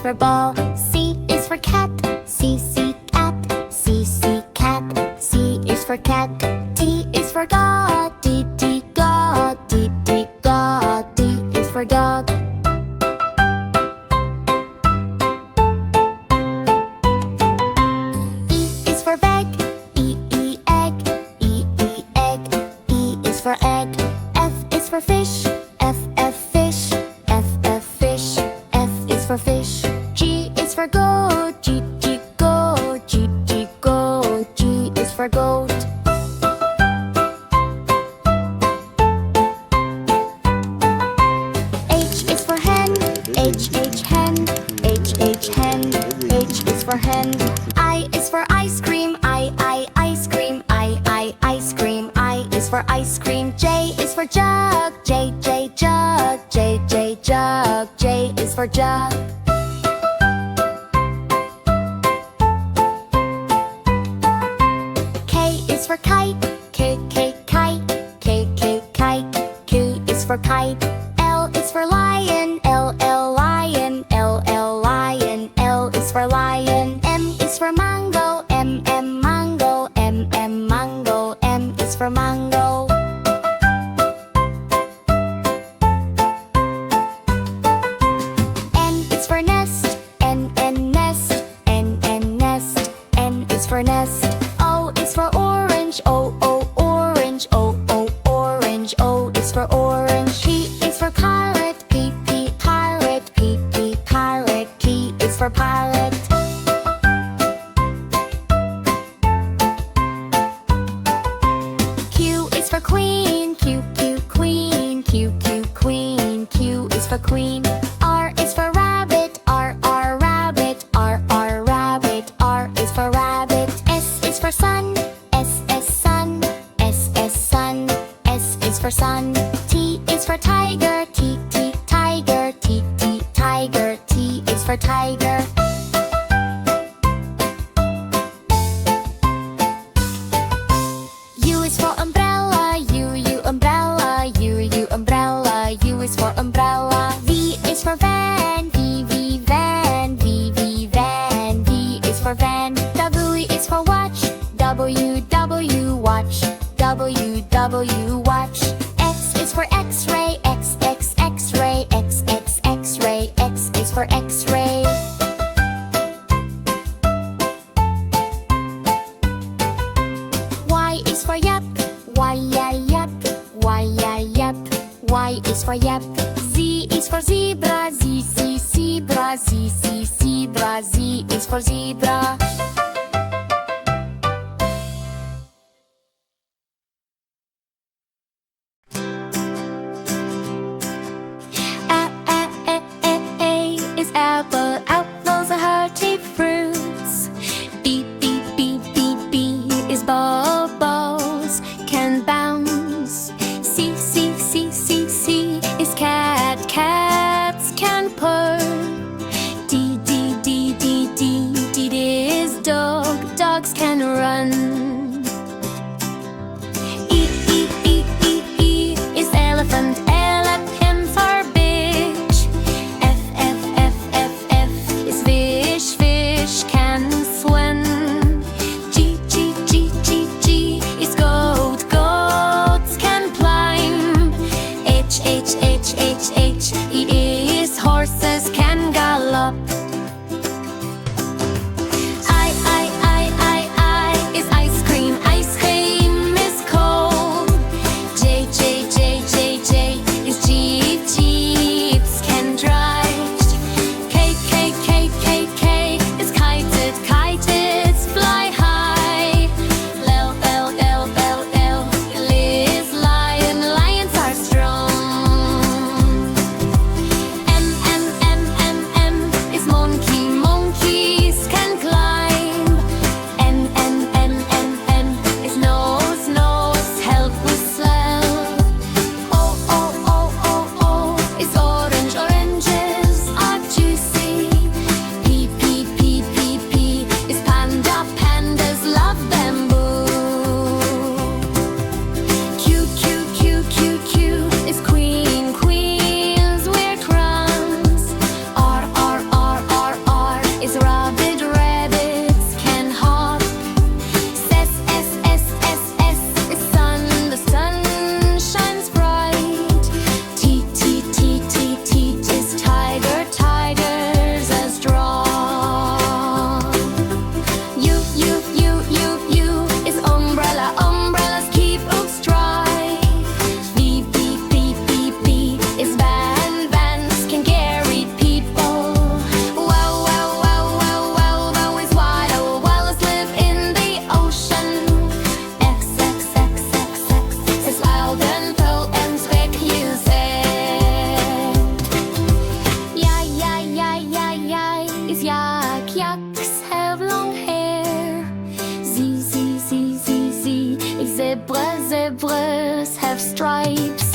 for ball. C is for cat. C, cat. C, cat. C is for cat. D is for dog. D, dog. D, dog. D is for dog. E is for bag. E, egg. E, egg. E is for egg. F is for fish. F, fish. F, fish. F is for fish. G is for goat. G, goat. G, goat. G is for goat. H is for hen. H, hen. H, hen. H is for hen. I is for ice cream. I, ice cream. I, ice cream. I is for ice cream. J is for jug. J, jug. J, jug. J is for jug. K is for kite. K, kite. K, kite. K is for kite. L is for lion. L, lion. L, lion. L is for lion. M is for mango. M, mango. M, mango. M is for mango. N is for nest. N, nest. N, nest. N is for nest. O is for orange. O, orange. O, orange. O is for orange. P is for parrot. P, parrot. P, parrot. P is for parrot. Q is for queen. Q, queen. Q, queen. Q is for queen. R is for rabbit. R, rabbit. R, rabbit. R is for rabbit. S is for sun. S, sun. S, sun. S is for sun. T is for tiger. T, tiger. T, tiger. T is for tiger. U is for umbrella. U, umbrella. U, umbrella. U is for umbrella. V is for van. V, van. V, van. V is for van. W is for watch. W, watch. W, watch. X is for x-ray. X, x-ray. X, x-ray. X is for x-ray. Y is for yep. Y, yep. Y, yep. Y is for yep. Z is for zebra. Z, zebra. Z, zebra. Z is for zebra. A is apple. Apples are hearty fruits. B, B is ball. Balls can bounce. C is cat. Cats can purr. D Ducks have long hair. Z, Z, Z, Z, Z. Zebras have stripes.